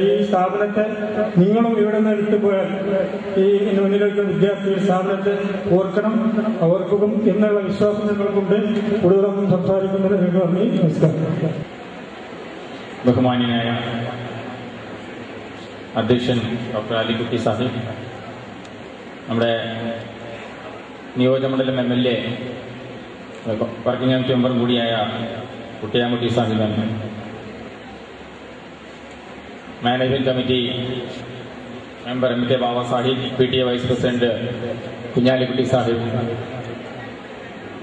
ഈ സ്ഥാപനത്തെ നിങ്ങളും ഇവിടെ നിന്ന് എടുത്തുപോയാൽ ഈ മുന്നിലേക്ക് വിദ്യാർത്ഥി സ്ഥാപനത്തെ ഓർക്കണം, ഓർക്കും എന്നുള്ള വിശ്വാസം ഞങ്ങൾക്കുണ്ട്. കൂടുതലൊന്നും സംസാരിക്കുന്നത് നിങ്ങൾക്ക് നന്ദി, നമസ്കാരം. ബഹുമാന്യനായ അധ്യക്ഷൻ ഡോക്ടർ അലിക്കുട്ടി സാഹിബ്, നമ്മുടെ നിയോജകമണ്ഡലം MLA വർക്കിംഗ് കമ്മിറ്റി മെമ്പറും കൂടിയായ Kuttiyankutty Sahib, management committee member MK Baba Sahib, PTA vice president Kunhalikutty Sahib,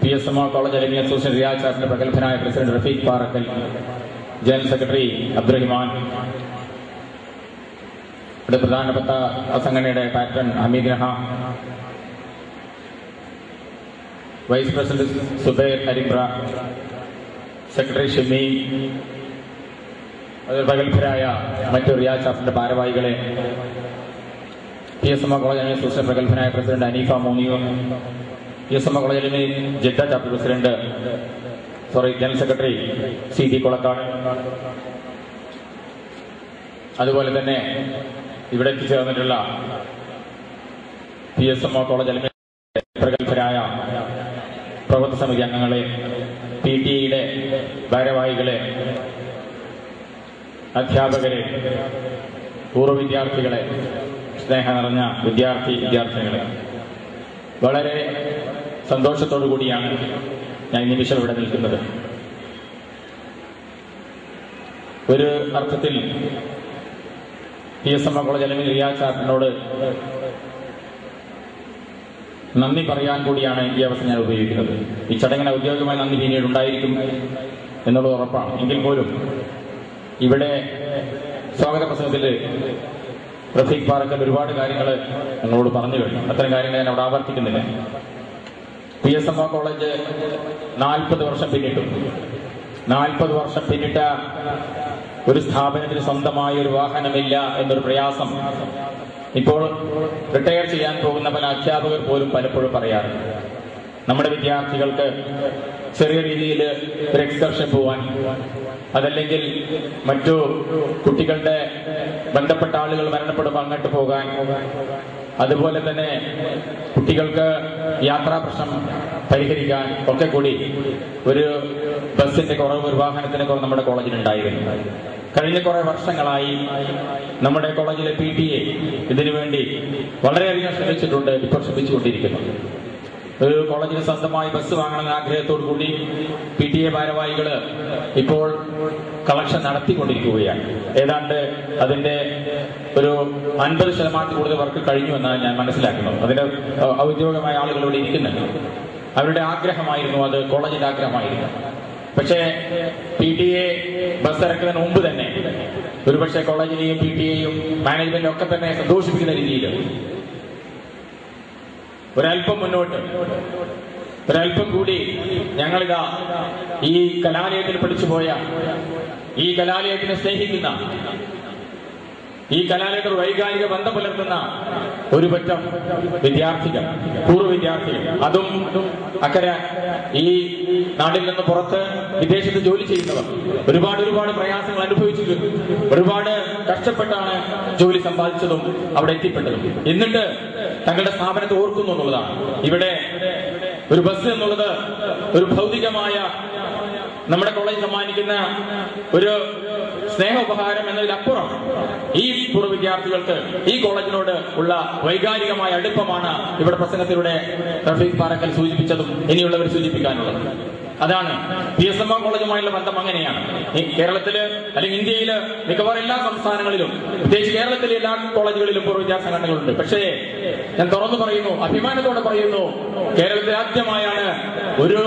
PSMO college alumni association Riyadh chapter പ്രഗത്ഭനായ president Rafeeq Parakkal, general secretary Abdurahiman, ഇവിടെ പ്രധാനപ്പെട്ട സംഘടനയുടെ patron Hameed Naha, vice president Zubair Arimbra, secretary Shami, പ്രഗത്ഭരായ മറ്റു റിയാദ് ചാപ്റ്ററിന്റെ ഭാരവാഹികളെ, PSMO കോളേജ് അലുമിനി അസോസിയേഷൻ പ്രഗത്ഭനായ president Aneefa Moniyo, PSMO college alumni Jeddah chapter president general secretary CD Kolakkad, അതുപോലെ തന്നെ ഇവിടെ എത്തിച്ചേർന്നിട്ടുള്ള PSMO കോളേജ് അലുമിനി പ്രഗത്ഭരായ പ്രവർത്തക സമിതി അംഗങ്ങളെ, PTA ഭാരവാഹികളെ, അധ്യാപകരെ, പൂർവ്വ വിദ്യാർത്ഥികളെ, സ്നേഹം നിറഞ്ഞ വിദ്യാർത്ഥിനികളെ, വളരെ സന്തോഷത്തോടു കൂടിയാണ് ഞാൻ ഈ നിമിഷം ഇവിടെ നിൽക്കുന്നത്. ഒരു അർത്ഥത്തിൽ PSMO കോളേജ് അലുമിനി റിയാദ് ചാപ്റ്ററിനോട് നന്ദി പറയാൻ കൂടിയാണ് ഈ അവസരം ഞാൻ ഉപയോഗിക്കുന്നത്. ഈ ചടങ്ങിന് ഔദ്യോഗികമായ നന്ദി പിന്നീട് ഉണ്ടായിരിക്കും എന്നുള്ളത് ഉറപ്പാണ്. എങ്കിൽ പോലും ഇവിടെ സ്വാഗത പ്രസംഗത്തിൽ റഫീഖ് പാറക്കൽ ഒരുപാട് കാര്യങ്ങൾ ഞങ്ങളോട് പറഞ്ഞു കഴിഞ്ഞു. അത്തരം കാര്യങ്ങൾ ഞാൻ അവിടെ ആവർത്തിക്കുന്നില്ല. PSMO കോളേജ് 40 വർഷം പിന്നിട്ടു. 40 വർഷം പിന്നിട്ട ഒരു സ്ഥാപനത്തിന് സ്വന്തമായ ഒരു വാഹനമില്ല എന്നൊരു പ്രയാസം ഇപ്പോൾ റിട്ടയർ ചെയ്യാൻ പോകുന്ന പല അധ്യാപകർ പോലും പലപ്പോഴും പറയാറുണ്ട്. നമ്മുടെ വിദ്യാർത്ഥികൾക്ക് ചെറിയ രീതിയിൽ ഒരു എക്സ്കർഷൻ പോവാൻ, അതല്ലെങ്കിൽ മറ്റു കുട്ടികളുടെ ബന്ധപ്പെട്ട ആളുകൾ മരണപ്പെടുമ്പോൾ അങ്ങോട്ട് പോകാൻ, അതുപോലെ തന്നെ കുട്ടികൾക്ക് യാത്രാ പ്രശ്നം പരിഹരിക്കാൻ ഒക്കെ കൂടി ഒരു ബസിന്റെ കുറവ്, ഒരു വാഹനത്തിന്റെ കുറവ് നമ്മുടെ കോളേജിലുണ്ടായിരുന്നു. കഴിഞ്ഞ കുറെ വർഷങ്ങളായി നമ്മുടെ കോളേജിലെ PTA ഇതിനുവേണ്ടി വളരെയധികം ശ്രമിച്ചിട്ടുണ്ട്, ഇപ്പോൾ ശ്രമിച്ചുകൊണ്ടിരിക്കുന്നു. ഒരു കോളേജിന് സ്വന്തമായി ബസ് വാങ്ങണമെന്ന ആഗ്രഹത്തോടു കൂടി PTA ഭാരവാഹികൾ ഇപ്പോൾ കളക്ഷൻ നടത്തിക്കൊണ്ടിരിക്കുകയാണ്. ഏതാണ്ട് അതിന്റെ ഒരു 50% കൂടുതൽ വർക്ക് കഴിഞ്ഞു എന്നാണ് ഞാൻ മനസ്സിലാക്കുന്നത്. അതിന്റെ ഔദ്യോഗികമായ ആളുകൾ ഇവിടെ ഇരിക്കുന്നുണ്ട്. അവരുടെ ആഗ്രഹമായിരുന്നു അത്, കോളേജിന്റെ ആഗ്രഹമായിരുന്നു. പക്ഷേ PTA ബസ് ഇറക്കുന്നതിന് മുമ്പ് തന്നെ ഒരുപക്ഷെ കോളേജിനെയും PTA-യും മാനേജ്മെന്റും ഒക്കെ തന്നെ സന്തോഷിപ്പിക്കുന്ന രീതിയിൽ ഒരല്പം മുന്നോട്ട്, ഒരല്പം കൂടി ഞങ്ങളിതാ ഈ കലാലയത്തിൽ പഠിച്ചുപോയ, ഈ കലാലയത്തിനെ സ്നേഹിക്കുന്ന, ഈ കലാലയത്തിൽ വൈകാരിക ബന്ധം പുലർത്തുന്ന ഒരു പറ്റം വിദ്യാർത്ഥികൾ, പൂർവ്വ വിദ്യാർത്ഥികൾ, അതും അക്കരെ ഈ നാട്ടിൽ നിന്ന് പുറത്ത് വിദേശത്ത് ജോലി ചെയ്യുന്നവർ ഒരുപാട് പ്രയാസങ്ങൾ അനുഭവിച്ചിട്ടും ഒരുപാട് കഷ്ടപ്പെട്ടാണ് ജോലി സമ്പാദിച്ചതും അവിടെ എത്തിപ്പെട്ടതും. എന്നിട്ട് തങ്ങളുടെ സ്ഥാപനത്തെ ഓർക്കുന്നു എന്നുള്ളതാണ്. ഇവിടെ ഒരു ബസ് എന്നുള്ളത് ഒരു ഭൗതികമായ നമ്മുടെ കോളേജ് സമ്മാനിക്കുന്ന ഒരു സ്നേഹോപഹാരം എന്നതിലപ്പുറം ഈ പൂർവ്വ വിദ്യാർത്ഥികൾക്ക് ഈ കോളേജിനോട് ഉള്ള വൈകാരികമായ അടുപ്പമാണ് ഇവിടെ പ്രസംഗത്തിലൂടെ റഫീഖ് പാറക്കൽ സൂചിപ്പിച്ചതും ഇനിയുള്ളവർ സൂചിപ്പിക്കാനുള്ളത്. അതാണ് PSMO കോളേജുമായുള്ള ബന്ധം. അങ്ങനെയാണ് കേരളത്തില് അല്ലെങ്കിൽ ഇന്ത്യയില് മിക്കവാറും എല്ലാ സംസ്ഥാനങ്ങളിലും, പ്രത്യേകിച്ച് കേരളത്തിലെ എല്ലാ കോളേജുകളിലും പൂർവ്വ വിദ്യാർത്ഥി സംഘടനകളുണ്ട്. പക്ഷേ ഞാൻ തുറന്നു പറയുന്നു, അഭിമാനത്തോടെ പറയുന്നു, കേരളത്തിൽ ആദ്യമായാണ് ഒരു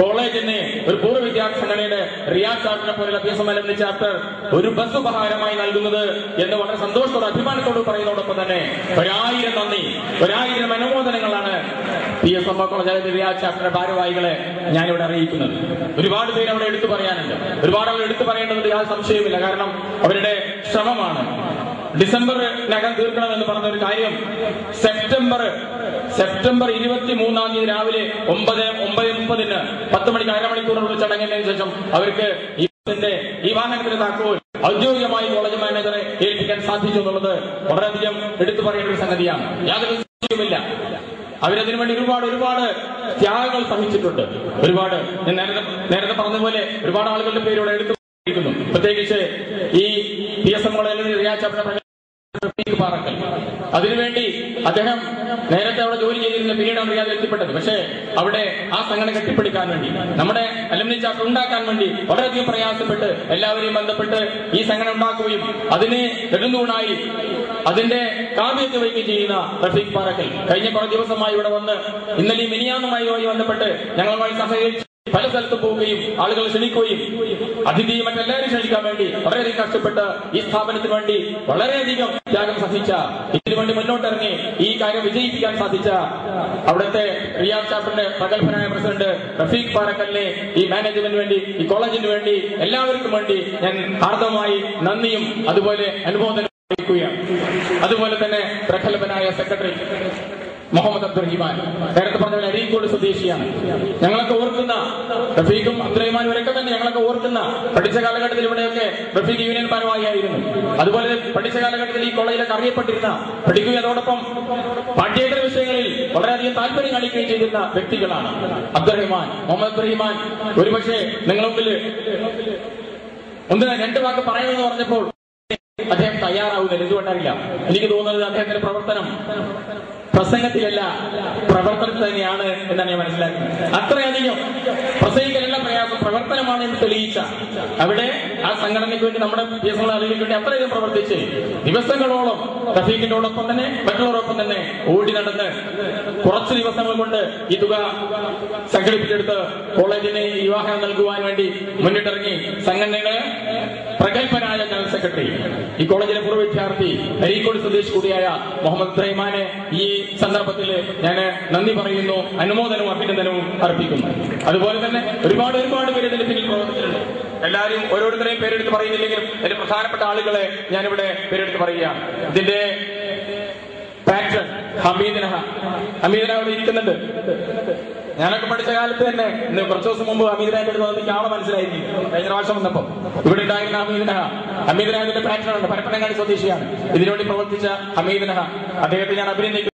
കോളേജിന്, ഒരു പൂർവ്വ വിദ്യാർത്ഥി സംഘടനയുടെ റിയാദ് ചാപ്റ്ററിനെ പോലുള്ള PSMO അലുമിനി ചാപ്റ്റർ ഒരു ബസ് ഉപഹാരമായി നൽകുന്നത് എന്ന് വളരെ സന്തോഷത്തോടെ അഭിമാനത്തോട് പറയുന്നതോടൊപ്പം തന്നെ 1000 നന്ദി, 1000 അനുമോദനങ്ങളാണ് PSMO കോളേജ് അലുമിനി റിയാദ് ചാപ്റ്ററിന്റെ ഭാരവാഹികളെ ഞാനിവിടെ അറിയിക്കുന്നത്. ഒരുപാട് പേര് അവിടെ എടുത്തു പറയാനുണ്ട്, ഒരുപാട് അവർ എടുത്തു പറയേണ്ടതുണ്ട്, യാതൊരു സംശയവുമില്ല. കാരണം അവരുടെ ശ്രമമാണ്. ഡിസംബറിനകം തീർക്കണമെന്ന് പറഞ്ഞ ഒരു കാര്യം സെപ്റ്റംബർ 23 രാവിലെ 9:30 10 മണിക്ക് അരമണിക്കൂറുള്ള ചടങ്ങിന് ശേഷം അവർക്ക് ഈ വാഹനത്തിന്റെ താക്കോൽ ഔദ്യോഗികമായി കോളേജ് മാനേജറെ ഏൽപ്പിക്കാൻ സാധിച്ചു എന്നുള്ളത് വളരെയധികം എടുത്തു പറയേണ്ട ഒരു സംഗതിയാണ്. യാതൊരു സംശയവുമില്ല. അവരതിനു വേണ്ടി ഒരുപാട് ത്യാഗങ്ങൾ സഹിച്ചിട്ടുണ്ട്. ഒരുപാട് ഞാൻ നേരത്തെ പറഞ്ഞതുപോലെ ഒരുപാട് ആളുകളുടെ പേരോടെ എടുത്തുകൊണ്ടിരിക്കുന്നു. പ്രത്യേകിച്ച് ഈ PSM കോളേജിൽ റിയാച്ചാപ്പിന്റെ പാറക്കൽ, അതിനുവേണ്ടി അദ്ദേഹം നേരത്തെ അവിടെ ജോലി ചെയ്തിരുന്ന പിന്നീടാണ് റിയാദിൽ എത്തിപ്പെട്ടത്. പക്ഷേ അവിടെ ആ സംഘടന കെട്ടിപ്പിടിക്കാൻ വേണ്ടി, നമ്മുടെ അലുമിനി ചാപ്റ്റർ ഉണ്ടാക്കാൻ വേണ്ടി വളരെയധികം പ്രയാസപ്പെട്ട് എല്ലാവരെയും ബന്ധപ്പെട്ട് ഈ സംഘടന ഉണ്ടാക്കുകയും അതിന് നെടുന്തൂണായി അതിന്റെ കാവ്യത്തെ വയ്ക്കുകയും ചെയ്യുന്ന റഫീഖ് പാറക്കൽ കഴിഞ്ഞ കുറേ ദിവസമായി ഇവിടെ വന്ന് ഇന്നലെയും മിനിയാന്നുമായി ബന്ധപ്പെട്ട് ഞങ്ങളുമായി സഹകരിച്ച് പല സ്ഥലത്ത് പോവുകയും ആളുകൾ ക്ഷണിക്കുകയും അതിഥിയും മറ്റെല്ലാവരും ക്ഷണിക്കാൻ വേണ്ടി വളരെയധികം കഷ്ടപ്പെട്ട് ഈ സ്ഥാപനത്തിന് വേണ്ടി വളരെയധികം ത്യാഗം സഹിച്ച, ഇതിനു വേണ്ടി മുന്നോട്ടിറങ്ങി ഈ കാര്യം വിജയിപ്പിക്കാൻ സാധിച്ച അവിടുത്തെ റിയാദ് ചാപ്റ്ററിന്റെ പ്രഗത്ഭനായ പ്രസിഡന്റ് റഫീഖ് പാറക്കലിനെ ഈ മാനേജ്മെന്റിന് വേണ്ടി, ഈ കോളേജിന് വേണ്ടി, എല്ലാവർക്കും വേണ്ടി ഞാൻ ഹാർദമായി നന്ദിയും അതുപോലെ അനുമോദനം അറിയിക്കുകയാണ്. അതുപോലെ തന്നെ പ്രഗത്ഭനായ സെക്രട്ടറി മുഹമ്മദ് അബ്ദുറഹിമാൻ, നേരത്തെ പറഞ്ഞ അരീക്കോട് സ്വദേശിയാണ്. ഞങ്ങളൊക്കെ ഓർക്കുന്ന റഫീഖും അബ്ദുറഹിമാനും ഇവരൊക്കെ തന്നെ ഞങ്ങളൊക്കെ ഓർക്കുന്ന പഠിച്ച കാലഘട്ടത്തിൽ ഇവിടെയൊക്കെ റഫീഖ് യൂണിയൻ ഭാരവാഹിയായിരുന്നു. അതുപോലെ പഠിച്ച കാലഘട്ടത്തിൽ ഈ കോളേജിലൊക്കെ അറിയപ്പെട്ടിരുന്ന, പഠിക്കുകയും അതോടൊപ്പം പാഠ്യേതര വിഷയങ്ങളിൽ വളരെയധികം താല്പര്യം കാണിക്കുകയും ചെയ്തിരുന്ന വ്യക്തികളാണ് അബ്ദുറഹിമാൻ, മുഹമ്മദ് അബ്ദുറഹിമാൻ. ഒരുപക്ഷെ നിങ്ങളുടെ മുമ്പിൽ ഒന്ന് രണ്ട് വാക്ക് പറയുമെന്ന് പറഞ്ഞപ്പോൾ അദ്ദേഹം തയ്യാറാവുന്നില്ല. എന്തുകൊണ്ടറിയില്ല. എനിക്ക് തോന്നുന്നത് അദ്ദേഹത്തിന്റെ പ്രവർത്തനം പ്രസംഗത്തിലല്ല, പ്രവർത്തനത്തിൽ തന്നെയാണ് എന്നാണ് ഞാൻ മനസ്സിലാക്കുന്നത്. അത്രയധികം പ്രസംഗിക്കലല്ല പ്രയാസം, പ്രവർത്തനമാണ് എന്ന് തെളിയിച്ച, അവിടെ ആ സംഘടനയ്ക്ക് വേണ്ടി, നമ്മുടെ PSM അറിവിക്ക് വേണ്ടി അത്രയധികം പ്രവർത്തിച്ച് ദിവസങ്ങളോളം റഫീഖിനോടൊപ്പം തന്നെ മറ്റുള്ളവരൊപ്പം തന്നെ ഓടി നടന്ന് കുറച്ച് ദിവസങ്ങൾ കൊണ്ട് ഈ തുക സംഘടിപ്പിച്ചെടുത്ത് കോളേജിന് വിവാഹം നൽകുവാൻ വേണ്ടി മുന്നിട്ടിറങ്ങി സംഘടനയുടെ പ്രഗത്ഭനായ ജനറൽ സെക്രട്ടറി, ഈ കോളേജിലെ പൂർവ്വ വിദ്യാർത്ഥി, അരീക്കോട് സ്വദേശി കൂടിയായ മുഹമ്മദ് അബ്ദുറഹിമാനെ ഈ സന്ദർഭത്തിൽ ഞാൻ നന്ദി പറയുന്നു, അനുമോദനവും അഭിനന്ദനവും അർപ്പിക്കുന്നു. അതുപോലെ തന്നെ ഒരുപാട് പേര് ഇതിന്റെ പിന്നിൽ പ്രവർത്തിച്ചിട്ടുണ്ട്. എല്ലാവരും ഓരോരുത്തരെയും പേരെടുത്ത് പറയുന്നില്ലെങ്കിലും അതിന്റെ പ്രധാനപ്പെട്ട ആളുകളെ ഞാനിവിടെ പേരെടുത്ത് പറയുകയാണ്. ഇതിന്റെ പാട്രൺ ഹമീദനഹ അവിടെ ഇരിക്കുന്നുണ്ട്. ഞാനൊക്കെ പഠിച്ച കാലത്ത് തന്നെ കുറച്ചു ദിവസം മുമ്പ് ഹമീദനായിട്ട് അടുത്ത് വന്നിട്ട് ആളെ മനസ്സിലായിരിക്കും. കഴിഞ്ഞ പ്രാവശ്യം വന്നപ്പോൾ ഇവിടെ ഉണ്ടായിരുന്ന ഹമീദനഹ പാട്രൺ ഉണ്ട്, പരപ്പനങ്ങാടി സ്വദേശിയാണ്. ഇതിനുവേണ്ടി പ്രവർത്തിച്ച ഹമീദനഹ, അദ്ദേഹത്തെ ഞാൻ അഭിനന്ദിക്കുന്നു.